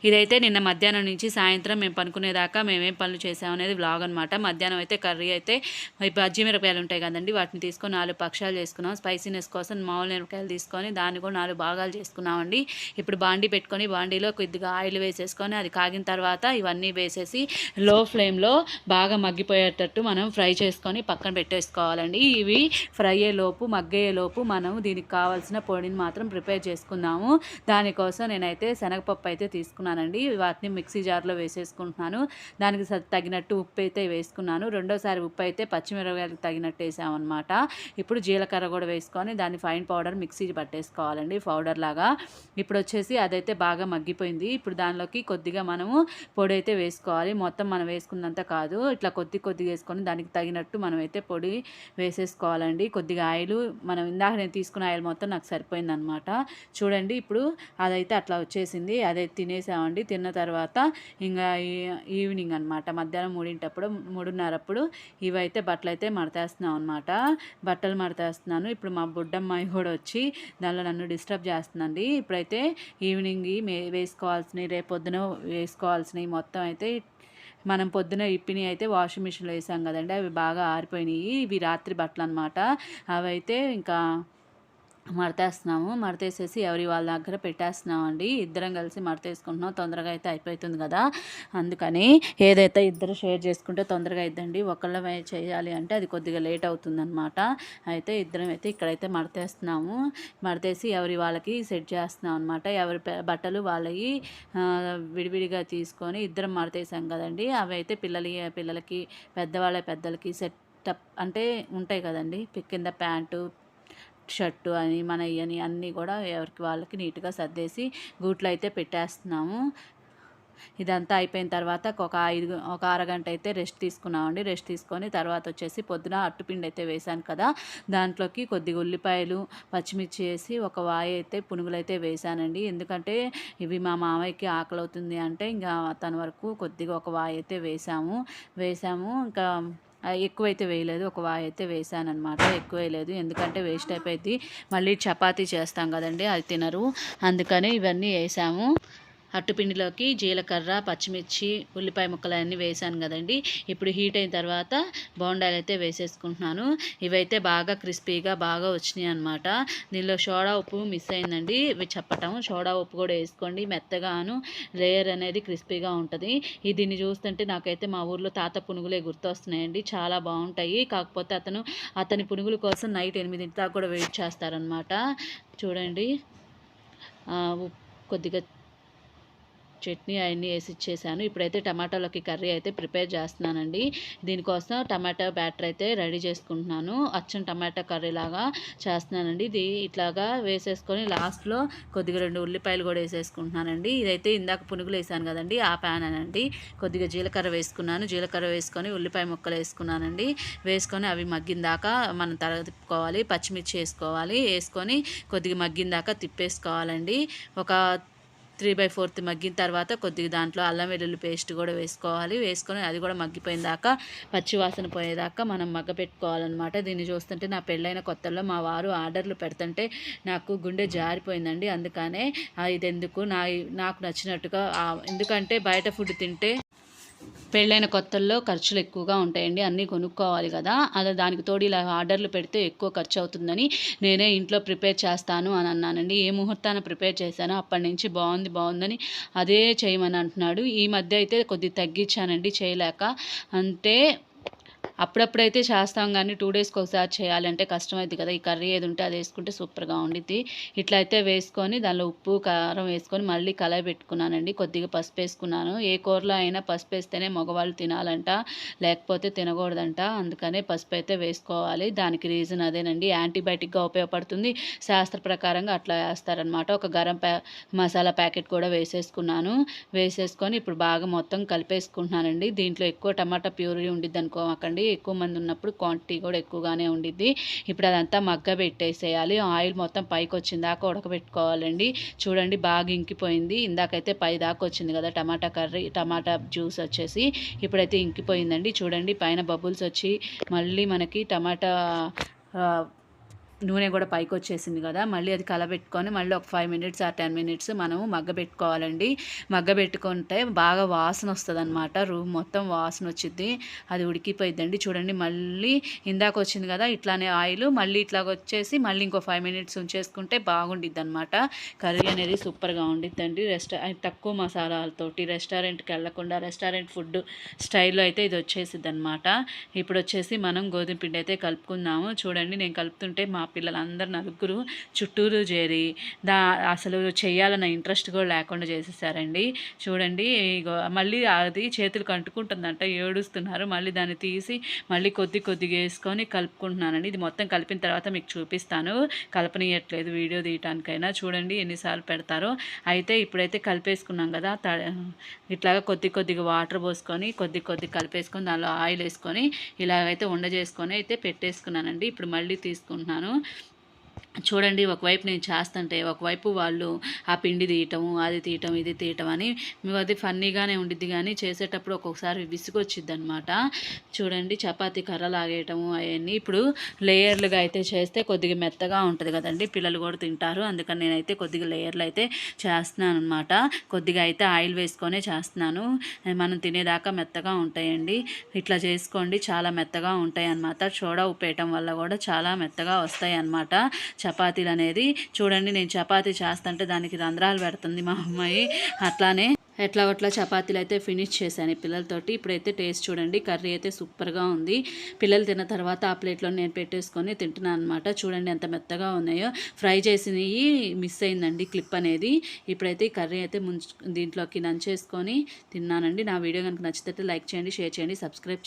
ఇదైతే నిన్న మధ్యాహ్నం నుంచి సాయంత్రం మేము పనుకునేదాకా మేమేం పనులు చేసామనేది వ్లాగ్ అనమాట. మధ్యాహ్నం అయితే కర్రీ అయితే బజ్జీ మిరపకాయలు ఉంటాయి కదండి, వాటిని తీసుకొని 4 పక్షాలు చేసుకున్నాం. స్పైసీనెస్ కోసం మామూలు మిరపకాయలు తీసుకొని దాన్ని కూడా 4 భాగాలు చేసుకున్నామండి. ఇప్పుడు బాండీ పెట్టుకొని బాండీలో కొద్దిగా ఆయిల్ వేసేసుకొని అది కాగిన తర్వాత ఇవన్నీ వేసేసి లో ఫ్లేమ్లో బాగా మగ్గిపోయేటట్టు మనం ఫ్రై చేసుకొని పక్కన పెట్టేసుకోవాలండి. ఇవి ఫ్రై అయ్యేలోపు మగ్గయ్యేలోపు మనం దీనికి కావాల్సిన పొడిని మాత్రం ప్రిపేర్ చేసుకుందాము. దానికోసం నేనైతే శనగపప్పు అయితే తీసుకున్నానండి. వాటిని మిక్సీ జార్లో వేసేసుకుంటున్నాను. దానికి తగినట్టు ఉప్పు అయితే వేసుకున్నాను. రెండోసారి ఉప్పు అయితే పచ్చిమిరపకాయలకు తగినట్టు వేసామన్నమాట. ఇప్పుడు జీలకర్ర కూడా వేసుకొని దాన్ని ఫైన్ పౌడర్ మిక్సీ పట్టేసుకోవాలండి, పౌడర్ లాగా. ఇప్పుడు వచ్చేసి అదైతే బాగా మగ్గిపోయింది. ఇప్పుడు దానిలోకి కొద్దిగా మనము పొడి అయితే వేసుకోవాలి. మొత్తం మనం వేసుకున్నంత కాదు, ఇట్లా కొద్దిగా వేసుకొని దానికి తగినట్టు మనమైతే పొడి వేసేసుకోవాలండి. కొద్దిగా ఆయిల్, మనం ఇందాక నేను తీసుకున్న ఆయిల్ మొత్తం నాకు సరిపోయిందనమాట. చూడండి ఇప్పుడు అదైతే అట్లా వచ్చేసింది. అదైతే తినేసామండి. తిన్న తర్వాత ఇంకా ఈవినింగ్ అనమాట, మధ్యాహ్నం 3:30 ఇవైతే బట్టలు అయితే మడతేస్తున్నాం అనమాట. బట్టలు మడతేస్తున్నాను. ఇప్పుడు మా బుడ్డమ్మాయి కూడా వచ్చి దానిలో నన్ను డిస్టర్బ్ చేస్తుందండి. ఇప్పుడైతే ఈవినింగ్ వేసుకోవాల్సినవి, రేపొద్దున వేసుకోవాల్సినవి మొత్తం అయితే మనం పొద్దున ఇప్పిని అయితే వాషింగ్ మిషన్లో వేసాం కదండి, అవి బాగా ఆరిపోయినాయి. ఇవి రాత్రి బట్టలు అనమాట. అవైతే ఇంకా మడతేసేసి ఎవరి వాళ్ళ దగ్గర పెట్టేస్తున్నామండి. ఇద్దరం కలిసి మడతేసుకుంటున్నాం, తొందరగా అయితే అయిపోతుంది కదా. అందుకని ఏదైతే ఇద్దరు షేర్ చేసుకుంటే తొందరగా అయిద్దండి. ఒకళ్ళ చేయాలి అంటే అది కొద్దిగా లేట్ అవుతుందన్నమాట. అయితే ఇద్దరం అయితే ఇక్కడైతే మడతేసి ఎవరి వాళ్ళకి సెట్ చేస్తున్నాం అనమాట. ఎవరి బట్టలు వాళ్ళకి విడివిడిగా తీసుకొని ఇద్దరం మడతేసాం కదండి. అవి అయితే పిల్లలకి పెద్దలకి సెటప్ అంటే ఉంటాయి కదండి, కింద ప్యాంటు షర్టు అని మన ఇవని అన్నీ కూడా ఎవరికి వాళ్ళకి నీట్గా సర్దేసి గూట్లో అయితే పెట్టేస్తున్నాము. ఇదంతా అయిపోయిన తర్వాత ఒక అరగంట అయితే రెస్ట్ తీసుకున్నామండి. రెస్ట్ తీసుకొని తర్వాత వచ్చేసి పొద్దున అట్టుపిండి అయితే వేశాను కదా, దాంట్లోకి కొద్దిగా ఉల్లిపాయలు పచ్చిమిర్చి వేసి ఒక వాయి అయితే పునుగులు అయితే వేశానండి. ఎందుకంటే ఇవి మా మామయ్యకి ఆకలి అవుతుంది అంటే ఇంకా తన వరకు కొద్దిగా ఒక వాయి అయితే వేసాము. ఇంకా ఎక్కువైతే వేయలేదు, ఒక వాయి అయితే వేసానమాట. ఎక్కువ వేయలేదు ఎందుకంటే వేస్ట్ అయిపోయింది. మళ్ళీ చపాతీ చేస్తాం కదండి, అది తినరు. అందుకని ఇవన్నీ వేసాము. అట్టుపిండిలోకి జీలకర్ర, పచ్చిమిర్చి, ఉల్లిపాయ ముక్కలు అన్నీ వేసాను కదండి. ఇప్పుడు హీట్ అయిన తర్వాత బోండాలు అయితే వేసేసుకుంటున్నాను. ఇవైతే బాగా క్రిస్పీగా బాగా వచ్చినాయి అనమాట. దీనిలో సోడా ఉప్పు మిస్ అయిందండి, ఇవి చెప్పటం. సోడా ఉప్పు కూడా వేసుకోండి, మెత్తగాను లేయర్ అనేది క్రిస్పీగా ఉంటుంది. దీన్ని చూస్తుంటే నాకైతే మా ఊర్లో తాత పునుగులే గుర్తొస్తున్నాయండి. చాలా బాగుంటాయి. కాకపోతే అతని పునుగుల కోసం నైట్ 8 దాకా కూడా వెయిట్ చేస్తారనమాట. చూడండి కొద్దిగా చట్నీ అవన్నీ వేసి ఇచ్చేసాను. ఇప్పుడైతే టమాటాలోకి కర్రీ అయితే ప్రిపేర్ చేస్తున్నానండి. దీనికోసం టమాటా బ్యాటర్ అయితే రెడీ చేసుకుంటున్నాను. అచ్చం టమాటా కర్రీ లాగా చేస్తున్నానండి. ఇది ఇట్లాగా వేసేసుకొని లాస్ట్లో కొద్దిగా 2 ఉల్లిపాయలు కూడా వేసేసుకుంటున్నానండి. ఇదైతే ఇందాక పునుగులు వేసాను కదండి, ఆ ప్యాన్ అనండి. కొద్దిగా జీలకర్ర వేసుకున్నాను. జీలకర్ర వేసుకొని ఉల్లిపాయ ముక్కలు వేసుకున్నానండి. వేసుకొని అవి మగ్గిందాకా మనం తిప్పుకోవాలి. పచ్చిమిర్చి వేసుకొని కొద్దిగా మగ్గిందాకా తిప్పేసుకోవాలండి. ఒక 3/4 మగ్గిన తర్వాత కొద్దిగా దాంట్లో అల్లం వెల్లుల్లి పేస్ట్ కూడా వేసుకొని అది కూడా మగ్గిపోయిన దాకా, పచ్చివాసన పోయేదాకా మనం మగ్గపెట్టుకోవాలన్నమాట. దీన్ని చూస్తుంటే నా పెళ్ళైన కొత్తల్లో మా వారు ఆర్డర్లు పెడుతుంటే నాకు గుండె జారిపోయిందండి. అందుకనే ఇది ఎందుకు నాకు నచ్చినట్టుగా, ఎందుకంటే బయట ఫుడ్ తింటే పెళ్ళైన కొత్తల్లో ఖర్చులు ఎక్కువగా ఉంటాయండి, అన్నీ కొనుక్కోవాలి కదా. అలా దానికి తోడు ఇలా ఆర్డర్లు పెడితే ఎక్కువ ఖర్చు అవుతుందని నేనే ఇంట్లో ప్రిపేర్ చేస్తాను అని అన్నానండి. ఏ ముహూర్తాన ప్రిపేర్ చేశానో అప్పటి నుంచి బాగుందని అదే చేయమని అంటున్నాడు. ఈ మధ్య అయితే కొద్దిగా తగ్గించానండి చేయలేక. అంటే అప్పుడప్పుడైతే చేస్తాం కానీ 2 డేస్కి ఒకసారి చేయాలంటే కష్టమైంది కదా. ఈ కర్రీ ఏది ఉంటే అది వేసుకుంటే సూపర్గా ఉండిద్ది. ఇట్లా అయితే వేసుకొని దానిలో ఉప్పు కారం వేసుకొని మళ్ళీ కలయి పెట్టుకున్నానండి. కొద్దిగా పసుపు వేసుకున్నాను. ఏ కూరలో అయినా పసుపు వేస్తేనే మగవాళ్ళు తినాలంట, లేకపోతే తినకూడదంట. అందుకనే పసుపు అయితే వేసుకోవాలి. దానికి రీజన్ అదేనండి, యాంటీబయాటిక్గా ఉపయోగపడుతుంది. శాస్త్ర ప్రకారంగా అట్లా వేస్తారనమాట. ఒక గరం మసాలా ప్యాకెట్ కూడా వేసేసుకొని ఇప్పుడు బాగా మొత్తం కలిపేసుకుంటున్నానండి. దీంట్లో ఎక్కువ టమాటా ప్యూరీ ఉండిద్ది అనుకోకండి, ఎక్కువ మంది ఉన్నప్పుడు క్వాంటిటీ కూడా ఎక్కువగానే ఉండిద్ది. ఇప్పుడు అదంతా పెట్టేసేయాలి. ఆయిల్ మొత్తం పైకి వచ్చిందాకా ఉడకబెట్టుకోవాలండి. చూడండి బాగా ఇంకిపోయింది. ఇందాకైతే పై దాకా వచ్చింది కదా టమాటా జ్యూస్ వచ్చేసి, ఇప్పుడైతే ఇంకిపోయిందండి. చూడండి పైన బబుల్స్ వచ్చి మళ్ళీ మనకి టమాటా నూనె కూడా పైకి వచ్చేసింది కదా, మళ్ళీ అది కలబెట్టుకొని మళ్ళీ ఒక 5 మినిట్స్ ఆ 10 మినిట్స్ మనము మగ్గబెట్టుకోవాలండి. మగ్గబెట్టుకుంటే బాగా వాసన వస్తుంది అనమాట, రూమ్ మొత్తం వాసన వచ్చింది, అది ఉడికిపోయిద్దండి. చూడండి మళ్ళీ ఇందాక వచ్చింది కదా ఇట్లానే ఆయిల్, మళ్ళీ ఇట్లాగ వచ్చేసి మళ్ళీ ఇంకో 5 మినిట్స్ ఉంచేసుకుంటే బాగుండిద్ది అనమాట. కర్రీ అనేది సూపర్గా ఉండిద్దండి. తక్కువ మసాలాలతోటి రెస్టారెంట్కి వెళ్ళకుండా రెస్టారెంట్ ఫుడ్ స్టైల్లో అయితే ఇది వచ్చేసిద్ది అనమాట. ఇప్పుడు వచ్చేసి మనం గోధుమ పిండి అయితే కలుపుకుందాము. చూడండి నేను కలుపుతుంటే మా పిల్లలందరూ నలుగురు చుట్టూరు చేరి అసలు చేయాలన్న ఇంట్రెస్ట్ కూడా లేకుండా చేసేసారండి. చూడండి మళ్ళీ అది చేతులు కంటుకుంటుందంట, ఏడుస్తున్నారు. మళ్ళీ దాన్ని తీసి మళ్ళీ కొద్దిగా వేసుకొని కలుపుకుంటున్నానండి. ఇది మొత్తం కలిపిన తర్వాత మీకు చూపిస్తాను, కలపనీయట్లేదు వీడియో తీయటానికైనా. చూడండి ఎన్నిసార్లు పెడతారో. అయితే ఇప్పుడైతే కలిపేసుకున్నాం కదా, ఇట్లాగా కొద్దిగా వాటర్ పోసుకొని కొద్ది కలిపేసుకొని దానిలో ఆయిల్ వేసుకొని ఇలాగైతే ఉండ చేసుకొని అయితే పెట్టేసుకున్నానండి. ఇప్పుడు మళ్ళీ తీసుకుంటున్నాను. చూడండి ఒకవైపు నేను చేస్తుంటే ఒకవైపు వాళ్ళు ఆ పిండి తీయటము, అది తీయటం, ఇది తీయటం అని అది ఫన్నీగానే ఉండిద్ది, కానీ చేసేటప్పుడు ఒక్కొక్కసారి విసుగొచ్చిద్ది అనమాట. చూడండి చపాతీ కర్ర లాగేయటము అవన్నీ. ఇప్పుడు లేయర్లుగా అయితే చేస్తే కొద్దిగా మెత్తగా ఉంటుంది కదండి, పిల్లలు కూడా తింటారు. అందుకని నేనైతే కొద్దిగా లేయర్లు అయితే చేస్తున్నాను అనమాట. కొద్దిగా అయితే ఆయిల్ వేసుకొనే చేస్తున్నాను, మనం తినేదాకా మెత్తగా ఉంటాయండి. ఇట్లా చేసుకోండి, చాలా మెత్తగా ఉంటాయి అన్నమాట. సోడా ఉప్పు వేయటం వల్ల కూడా చాలా మెత్తగా వస్తాయి అన్నమాట చపాతీలు అనేది. చూడండి నేను చపాతీ చేస్తుంటే దానికి రంధ్రాలు పెడుతుంది మా అమ్మాయి. అట్లానే ఎట్లా చపాతీలు అయితే ఫినిష్ చేశాను పిల్లలతోటి. ఇప్పుడైతే టేస్ట్ చూడండి, కర్రీ అయితే సూపర్గా ఉంది. పిల్లలు తిన్న తర్వాత ఆ ప్లేట్లో నేను పెట్టేసుకొని తింటున్నాను అనమాట. చూడండి ఎంత మెత్తగా ఉన్నాయో. ఫ్రై చేసినవి మిస్ అయిందండి క్లిప్ అనేది. ఇప్పుడైతే ఈ కర్రీ అయితే దీంట్లోకి నంచేసుకొని తిన్నానండి. నా వీడియో కనుక నచ్చితే లైక్ చేయండి, షేర్ చేయండి, సబ్స్క్రైబ్